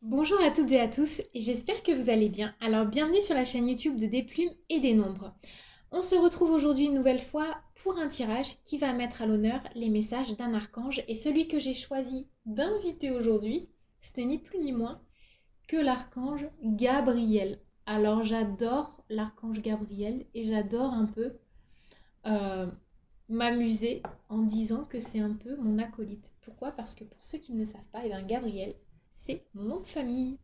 Bonjour à toutes et à tous, et j'espère que vous allez bien. Alors bienvenue sur la chaîne YouTube de Des Plumes et des Nombres. On se retrouve aujourd'hui une nouvelle fois pour un tirage qui va mettre à l'honneur les messages d'un archange. Et celui que j'ai choisi d'inviter aujourd'hui, ce n'est ni plus ni moins que l'archange Gabriel. Alors j'adore l'archange Gabriel et j'adore un peu euh, m'amuser en disant que c'est un peu mon acolyte. Pourquoi? Parce que pour ceux qui ne le savent pas, Gabriel, c'est mon nom de famille.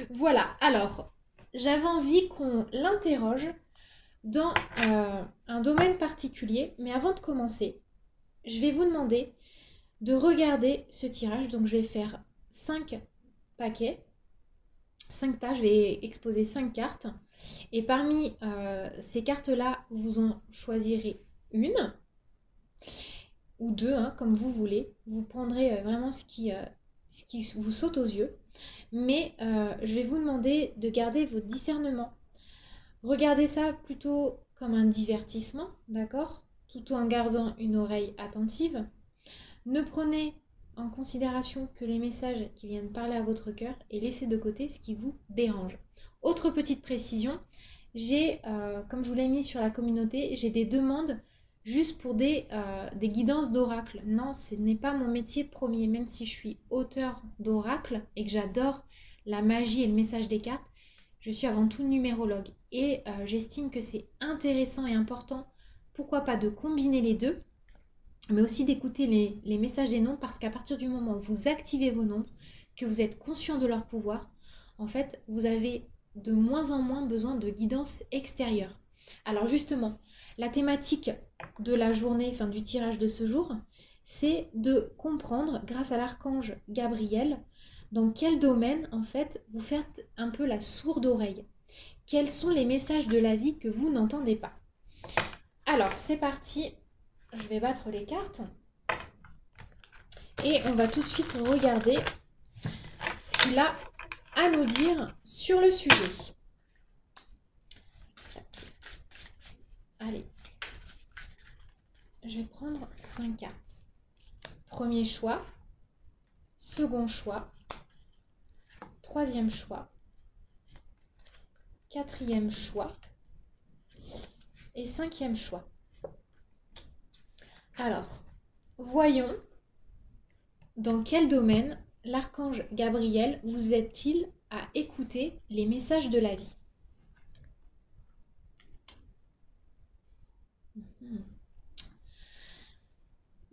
Voilà, alors, j'avais envie qu'on l'interroge dans un domaine particulier, mais avant de commencer, je vais vous demander de regarder ce tirage. Donc, je vais faire 5 paquets, 5 tas, je vais exposer 5 cartes. Et parmi ces cartes-là, vous en choisirez une ou deux, hein, comme vous voulez. Vous prendrez vraiment ce qui vous saute aux yeux. Mais je vais vous demander de garder votre discernement. Regardez ça plutôt comme un divertissement, d'accord? Tout en gardant une oreille attentive. Ne prenez en considération que les messages qui viennent parler à votre cœur et laissez de côté ce qui vous dérange. Autre petite précision, comme je vous l'ai mis sur la communauté, j'ai des demandes juste pour des guidances d'oracle. Non, ce n'est pas mon métier premier, même si je suis auteur d'oracle et que j'adore la magie et le message des cartes, je suis avant tout numérologue. Et j'estime que c'est intéressant et important, pourquoi pas de combiner les deux, mais aussi d'écouter les messages des nombres, parce qu'à partir du moment où vous activez vos nombres, que vous êtes conscient de leur pouvoir, en fait, vous avez de moins en moins besoin de guidance extérieure. Alors justement, la thématique de la journée, enfin du tirage de ce jour, c'est de comprendre, grâce à l'archange Gabriel, dans quel domaine, en fait, vous faites un peu la sourde oreille. Quels sont les messages de la vie que vous n'entendez pas? Alors, c'est parti. Je vais battre les cartes. Et on va tout de suite regarder ce qu'il a à nous dire sur le sujet. Allez, je vais prendre 5 cartes. Premier choix, second choix, troisième choix, quatrième choix et cinquième choix. Alors, voyons dans quel domaine l'archange Gabriel vous aide-t-il à écouter les messages de la vie?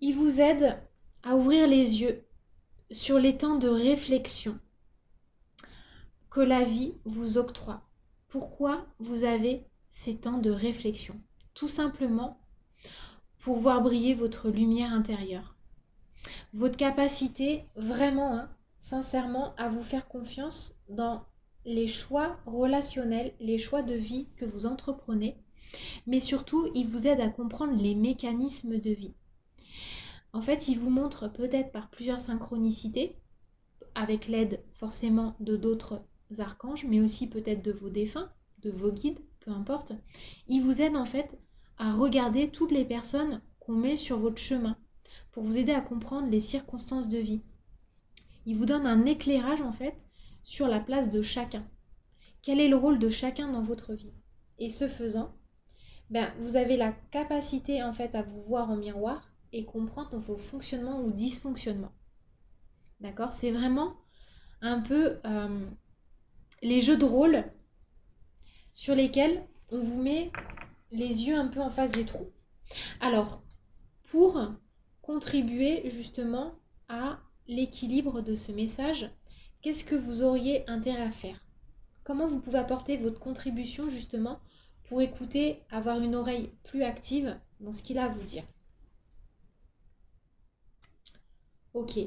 Il vous aide à ouvrir les yeux sur les temps de réflexion que la vie vous octroie. Pourquoi vous avez ces temps de réflexion? Tout simplement pour voir briller votre lumière intérieure. Votre capacité vraiment, hein, sincèrement, à vous faire confiance dans les choix relationnels, les choix de vie que vous entreprenez, mais surtout, il vous aide à comprendre les mécanismes de vie. En fait, il vous montre peut-être par plusieurs synchronicités, avec l'aide forcément de d'autres archanges, mais aussi peut-être de vos défunts, de vos guides, peu importe. Il vous aide en fait à regarder toutes les personnes qu'on met sur votre chemin pour vous aider à comprendre les circonstances de vie. Il vous donne un éclairage en fait sur la place de chacun. Quel est le rôle de chacun dans votre vie? Et ce faisant, vous avez la capacité en fait à vous voir en miroir et comprendre vos fonctionnements ou dysfonctionnements. D'accord? C'est vraiment un peu les jeux de rôle sur lesquels on vous met les yeux un peu en face des trous. Alors, pour contribuer justement à l'équilibre de ce message, qu'est-ce que vous auriez intérêt à faire? Comment vous pouvez apporter votre contribution justement pour écouter, avoir une oreille plus active dans ce qu'il a à vous dire? Ok.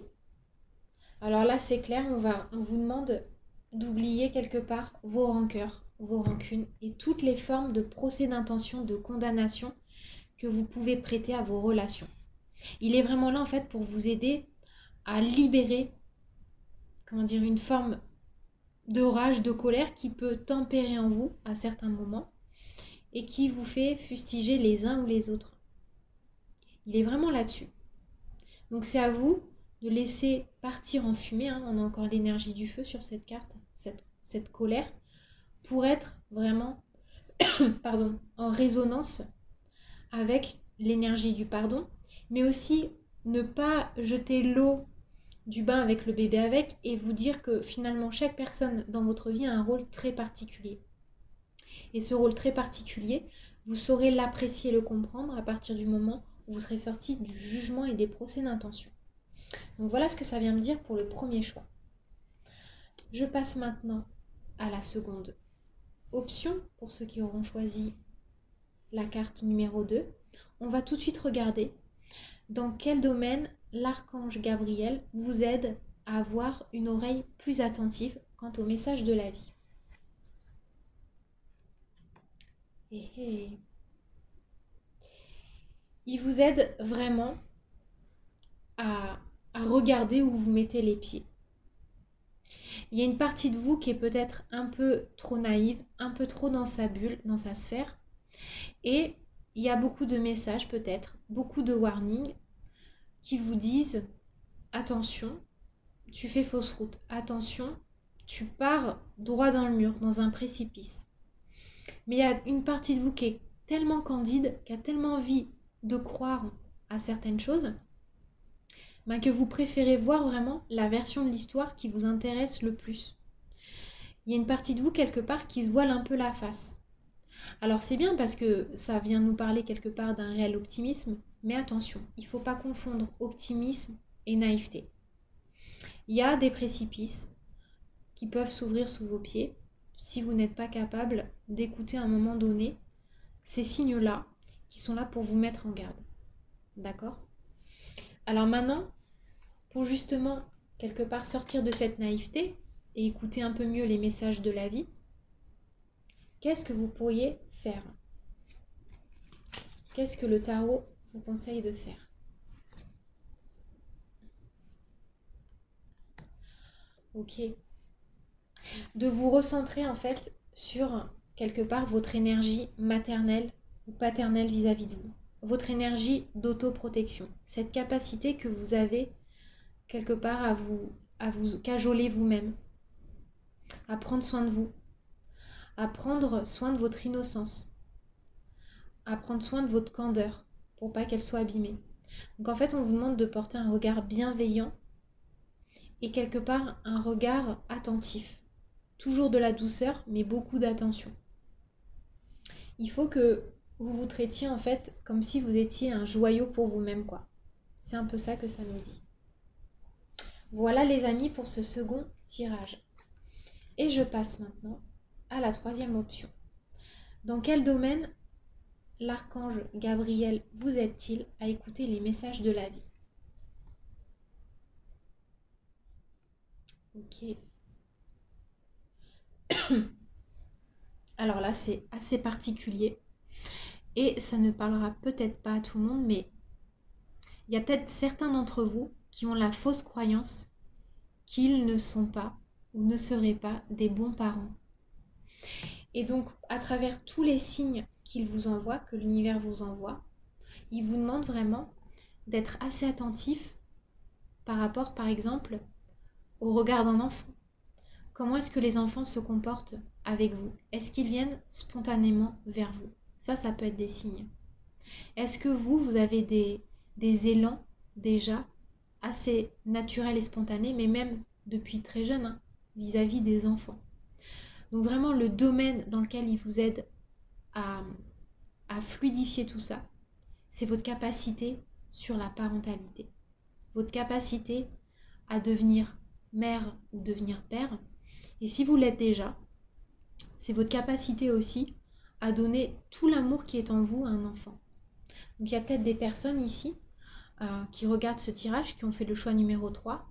Alors là, c'est clair, on vous demande d'oublier quelque part vos rancœurs, vos rancunes et toutes les formes de procès d'intention, de condamnation que vous pouvez prêter à vos relations. Il est vraiment là en fait pour vous aider à libérer, une forme de rage, de colère qui peut tempérer en vous à certains moments et qui vous fait fustiger les uns ou les autres. Il est vraiment là-dessus. Donc c'est à vous de laisser partir en fumée, hein, on a encore l'énergie du feu sur cette carte, cette colère, pour être vraiment pardon, en résonance avec l'énergie du pardon, mais aussi ne pas jeter l'eau du bain avec le bébé avec et vous dire que finalement chaque personne dans votre vie a un rôle très particulier. Et ce rôle très particulier, vous saurez l'apprécier et le comprendre à partir du moment où vous serez sorti du jugement et des procès d'intention. Donc voilà ce que ça vient me dire pour le premier choix. Je passe maintenant à la seconde option pour ceux qui auront choisi la carte numéro 2. On va tout de suite regarder dans quel domaine l'archange Gabriel vous aide à avoir une oreille plus attentive quant au message de la vie. Il vous aide vraiment à regarder où vous mettez les pieds. Il y a une partie de vous qui est peut-être un peu trop naïve, un peu trop dans sa bulle, dans sa sphère. Et il y a beaucoup de messages peut-être, beaucoup de warnings qui vous disent attention, tu fais fausse route, attention, tu pars droit dans le mur, dans un précipice. Mais il y a une partie de vous qui est tellement candide, qui a tellement envie de croire à certaines choses, que vous préférez voir vraiment la version de l'histoire qui vous intéresse le plus. Il y a une partie de vous quelque part qui se voile un peu la face. Alors c'est bien parce que ça vient nous parler quelque part d'un réel optimisme, mais attention, il ne faut pas confondre optimisme et naïveté. Il y a des précipices qui peuvent s'ouvrir sous vos pieds si vous n'êtes pas capable d'écouter à un moment donné ces signes-là qui sont là pour vous mettre en garde. D'accord ? Alors maintenant, pour justement quelque part sortir de cette naïveté et écouter un peu mieux les messages de la vie, qu'est-ce que vous pourriez faire ? Qu'est-ce que le tarot vous conseille de faire ? Ok. De vous recentrer en fait sur quelque part votre énergie maternelle ou paternelle vis-à-vis de vous. Votre énergie d'autoprotection. Cette capacité que vous avez quelque part à vous cajoler vous-même. À prendre soin de vous. À prendre soin de votre innocence. À prendre soin de votre candeur pour pas qu'elle soit abîmée. Donc en fait, on vous demande de porter un regard bienveillant et quelque part un regard attentif. Toujours de la douceur, mais beaucoup d'attention. Il faut que vous vous traitiez en fait comme si vous étiez un joyau pour vous-même, quoi. C'est un peu ça que ça nous dit. Voilà les amis pour ce second tirage. Et je passe maintenant à la troisième option. Dans quel domaine l'archange Gabriel vous aide-t-il à écouter les messages de la vie ? Ok. Alors là, c'est assez particulier et ça ne parlera peut-être pas à tout le monde, mais il y a peut-être certains d'entre vous qui ont la fausse croyance qu'ils ne sont pas ou ne seraient pas des bons parents. Et donc, à travers tous les signes qu'il vous envoie, que l'univers vous envoie, il vous demande vraiment d'être assez attentif par rapport, par exemple, au regard d'un enfant. Comment est-ce que les enfants se comportent avec vous ? Est-ce qu'ils viennent spontanément vers vous ? Ça peut être des signes. Est-ce que vous avez des élans déjà assez naturels et spontanés, mais même depuis très jeune, vis-à-vis des enfants ? Donc vraiment le domaine dans lequel il vous aide à fluidifier tout ça, c'est votre capacité sur la parentalité. Votre capacité à devenir mère ou devenir père. Et si vous l'êtes déjà, c'est votre capacité aussi à donner tout l'amour qui est en vous à un enfant. Donc il y a peut-être des personnes ici qui regardent ce tirage, qui ont fait le choix numéro 3,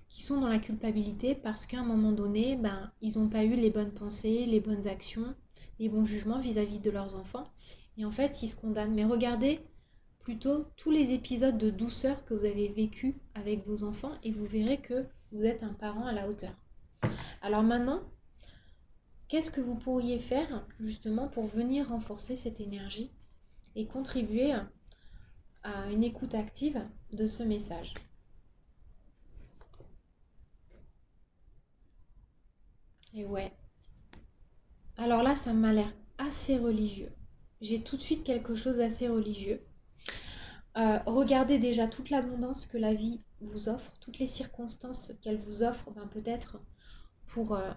qui sont dans la culpabilité parce qu'à un moment donné, ils n'ont pas eu les bonnes pensées, les bonnes actions, les bons jugements vis-à-vis de leurs enfants. Et en fait, ils se condamnent. Mais regardez plutôt tous les épisodes de douceur que vous avez vécu avec vos enfants et vous verrez que vous êtes un parent à la hauteur. Alors maintenant, qu'est-ce que vous pourriez faire justement pour venir renforcer cette énergie et contribuer à une écoute active de ce message ? Et ouais. Alors là, ça m'a l'air assez religieux. J'ai tout de suite quelque chose d'assez religieux. Regardez déjà toute l'abondance que la vie vous offre, toutes les circonstances qu'elle vous offre, ben peut-être pour, euh,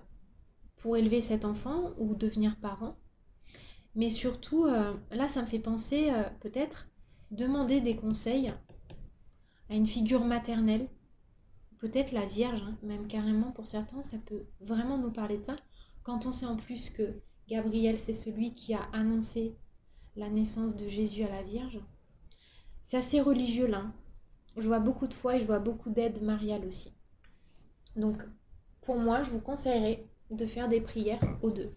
pour élever cet enfant ou devenir parent. Mais surtout, là, ça me fait penser peut-être demander des conseils à une figure maternelle, peut-être la Vierge, hein, même carrément pour certains, ça peut vraiment nous parler de ça. Quand on sait en plus que Gabriel, c'est celui qui a annoncé la naissance de Jésus à la Vierge, c'est assez religieux là, hein. Je vois beaucoup de foi et je vois beaucoup d'aide mariale aussi. Donc, pour moi, je vous conseillerais de faire des prières aux deux,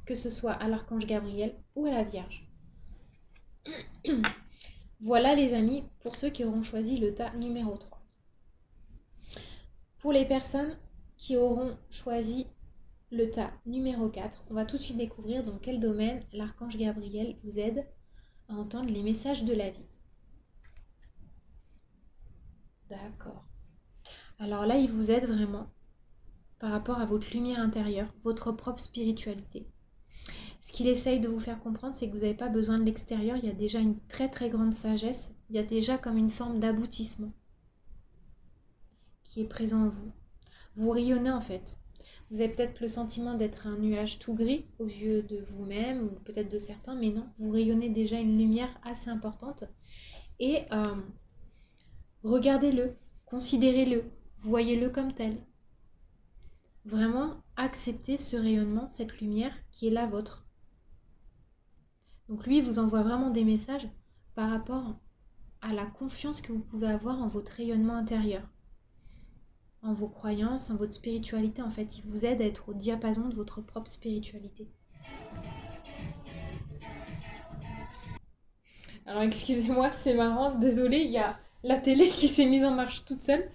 que ce soit à l'archange Gabriel ou à la Vierge. Voilà les amis, pour ceux qui auront choisi le tas numéro 3. Pour les personnes qui auront choisi le tas numéro 4, on va tout de suite découvrir dans quel domaine l'archange Gabriel vous aide à entendre les messages de la vie. D'accord. Alors là, il vous aide vraiment par rapport à votre lumière intérieure, votre propre spiritualité. Ce qu'il essaye de vous faire comprendre, c'est que vous n'avez pas besoin de l'extérieur, il y a déjà une très très grande sagesse, il y a déjà comme une forme d'aboutissement qui est présent en vous. Vous rayonnez en fait. Vous avez peut-être le sentiment d'être un nuage tout gris aux yeux de vous-même ou peut-être de certains, mais non, vous rayonnez déjà une lumière assez importante. Et regardez-le, considérez-le, voyez-le comme tel. Vraiment acceptez ce rayonnement, cette lumière qui est la vôtre. Donc lui, il vous envoie vraiment des messages par rapport à la confiance que vous pouvez avoir en votre rayonnement intérieur, en vos croyances, en votre spiritualité. En fait, il vous aide à être au diapason de votre propre spiritualité. Alors excusez-moi, c'est marrant, désolée, il y a la télé qui s'est mise en marche toute seule.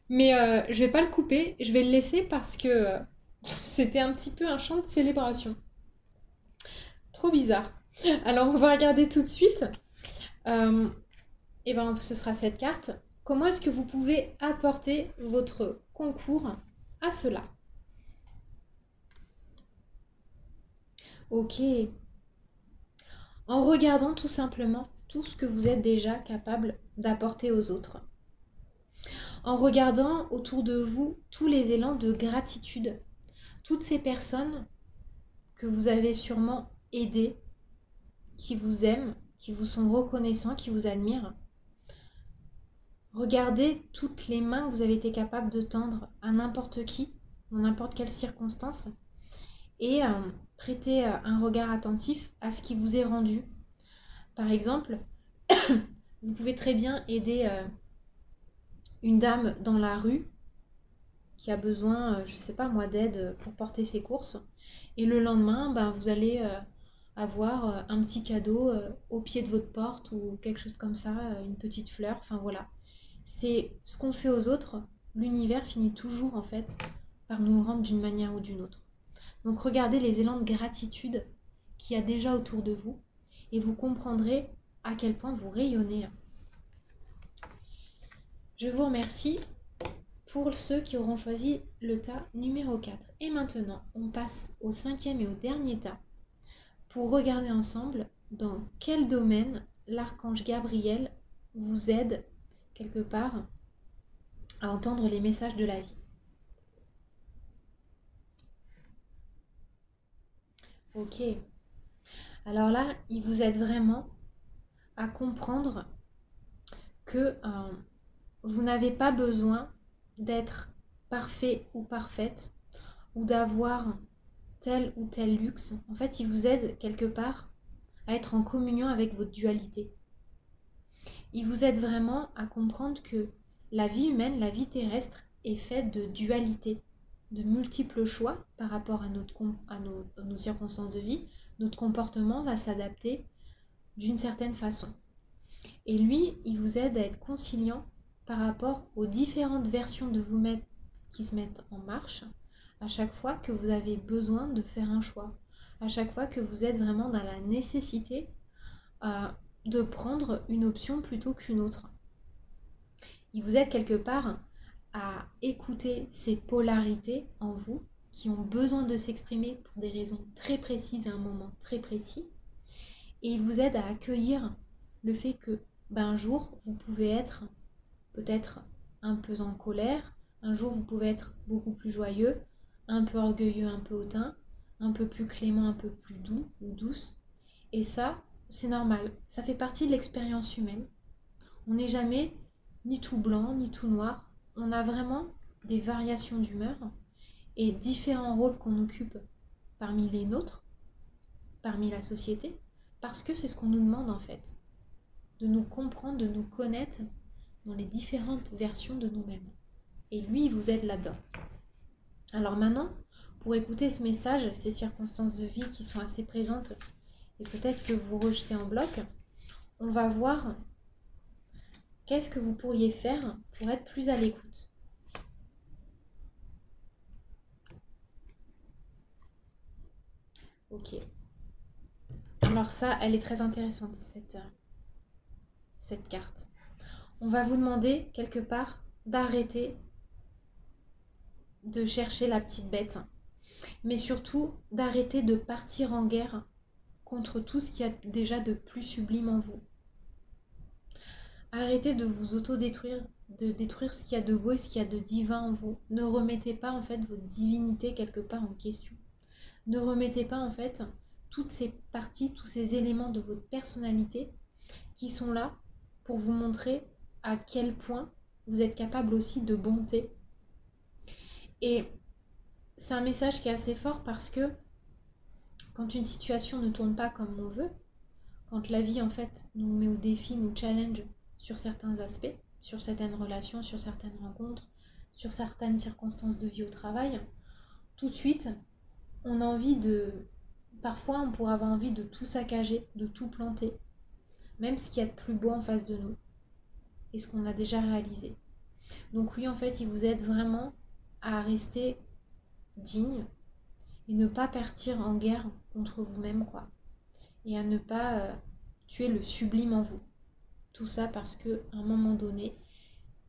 Mais je vais pas le couper, je vais le laisser parce que c'était un petit peu un chant de célébration. Trop bizarre. Alors on va regarder tout de suite. Et ben ce sera cette carte. Comment est-ce que vous pouvez apporter votre concours à cela? Ok. En regardant tout simplement tout ce que vous êtes déjà capable d'apporter aux autres. En regardant autour de vous tous les élans de gratitude. Toutes ces personnes que vous avez sûrement aidées, qui vous aiment, qui vous sont reconnaissants, qui vous admirent. Regardez toutes les mains que vous avez été capable de tendre à n'importe qui, dans n'importe quelle circonstance, et prêtez un regard attentif à ce qui vous est rendu. Par exemple, vous pouvez très bien aider une dame dans la rue qui a besoin, je ne sais pas moi, d'aide pour porter ses courses. Et le lendemain, ben, vous allez avoir un petit cadeau au pied de votre porte ou quelque chose comme ça, une petite fleur. Enfin voilà. C'est ce qu'on fait aux autres. L'univers finit toujours en fait par nous le rendre d'une manière ou d'une autre. Donc regardez les élans de gratitude qu'il y a déjà autour de vous et vous comprendrez à quel point vous rayonnez. Je vous remercie pour ceux qui auront choisi le tas numéro 4. Et maintenant, on passe au 5e et au dernier tas pour regarder ensemble dans quel domaine l'archange Gabriel vous aide quelque part à entendre les messages de la vie. Ok. Alors là, il vous aide vraiment à comprendre que vous n'avez pas besoin d'être parfait ou parfaite ou d'avoir tel ou tel luxe. En fait, il vous aide quelque part à être en communion avec votre dualité. Il vous aide vraiment à comprendre que la vie humaine, la vie terrestre est faite de dualité, de multiples choix par rapport à nos circonstances de vie. Notre comportement va s'adapter d'une certaine façon. Et lui, il vous aide à être conciliant par rapport aux différentes versions de vous-même qui se mettent en marche à chaque fois que vous avez besoin de faire un choix, à chaque fois que vous êtes vraiment dans la nécessité de prendre une option plutôt qu'une autre. Il vous aide quelque part à écouter ces polarités en vous qui ont besoin de s'exprimer pour des raisons très précises à un moment très précis. Et il vous aide à accueillir le fait que un jour, vous pouvez être peut-être un peu en colère, un jour vous pouvez être beaucoup plus joyeux, un peu orgueilleux, un peu hautain, un peu plus clément, un peu plus doux ou douce. Et ça, c'est normal, ça fait partie de l'expérience humaine. On n'est jamais ni tout blanc, ni tout noir. On a vraiment des variations d'humeur et différents rôles qu'on occupe parmi les nôtres, parmi la société, parce que c'est ce qu'on nous demande en fait, de nous comprendre, de nous connaître dans les différentes versions de nous-mêmes. Et lui, il vous aide là-dedans. Alors maintenant, pour écouter ce message, ces circonstances de vie qui sont assez présentes et peut-être que vous rejetez en bloc, on va voir qu'est-ce que vous pourriez faire pour être plus à l'écoute. Ok. Alors ça, elle est très intéressante, cette carte. On va vous demander quelque part d'arrêter de chercher la petite bête, mais surtout d'arrêter de partir en guerre contre tout ce qu'il y a déjà de plus sublime en vous. Arrêtez de vous autodétruire, de détruire ce qu'il y a de beau et ce qu'il y a de divin en vous. Ne remettez pas en fait votre divinité quelque part en question. Ne remettez pas en fait toutes ces parties, tous ces éléments de votre personnalité qui sont là pour vous montrer à quel point vous êtes capable aussi de bonté. Et c'est un message qui est assez fort parce que quand une situation ne tourne pas comme on veut, quand la vie en fait nous met au défi, nous challenge sur certains aspects, sur certaines relations, sur certaines rencontres, sur certaines circonstances de vie au travail, tout de suite, on a envie de... Parfois, on pourrait avoir envie de tout saccager, de tout planter, même ce qu'il y a de plus beau en face de nous, et ce qu'on a déjà réalisé. Donc lui, en fait, il vous aide vraiment à rester digne et ne pas partir en guerre contre vous-même, quoi. Et à ne pas tuer le sublime en vous. Tout ça parce qu'à un moment donné,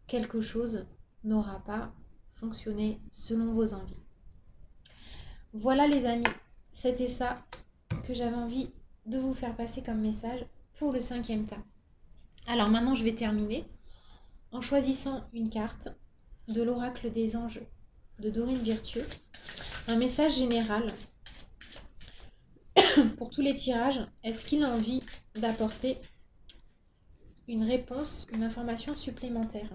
quelque chose n'aura pas fonctionné selon vos envies. Voilà les amis, c'était ça que j'avais envie de vous faire passer comme message pour le 5e tas. Alors maintenant je vais terminer en choisissant une carte de l'oracle des anges de Dorine Virtue, un message général pour tous les tirages. Est-ce qu'il a envie d'apporter une réponse, une information supplémentaire?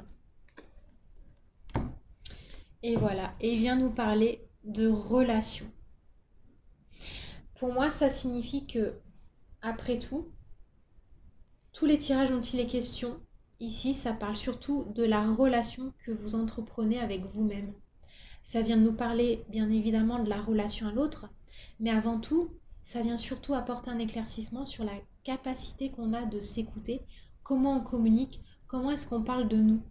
Et voilà, et il vient nous parler de relation. Pour moi, ça signifie que, après tout, tous les tirages dont il est question, ici, ça parle surtout de la relation que vous entreprenez avec vous-même. Ça vient de nous parler, bien évidemment, de la relation à l'autre, mais avant tout, ça vient surtout apporter un éclaircissement sur la capacité qu'on a de s'écouter, comment on communique, comment est-ce qu'on parle de nous.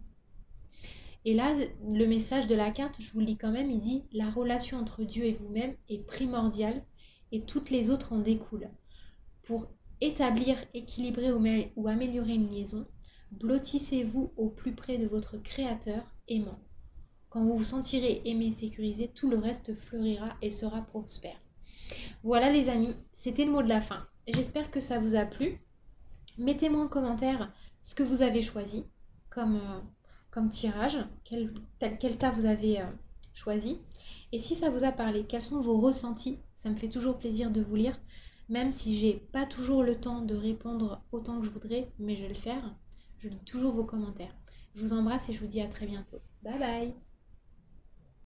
Et là, le message de la carte, je vous le lis quand même, il dit « La relation entre Dieu et vous-même est primordiale et toutes les autres en découlent. Pour établir, équilibrer ou améliorer une liaison, blottissez-vous au plus près de votre Créateur aimant. Quand vous vous sentirez aimé et sécurisé, tout le reste fleurira et sera prospère. » Voilà les amis, c'était le mot de la fin. J'espère que ça vous a plu. Mettez-moi en commentaire ce que vous avez choisi comme tirage, quel tas vous avez choisi. Et si ça vous a parlé, quels sont vos ressentis? Ça me fait toujours plaisir de vous lire, même si j'ai pas toujours le temps de répondre autant que je voudrais, mais je vais le faire. Je lis toujours vos commentaires. Je vous embrasse et je vous dis à très bientôt. Bye bye!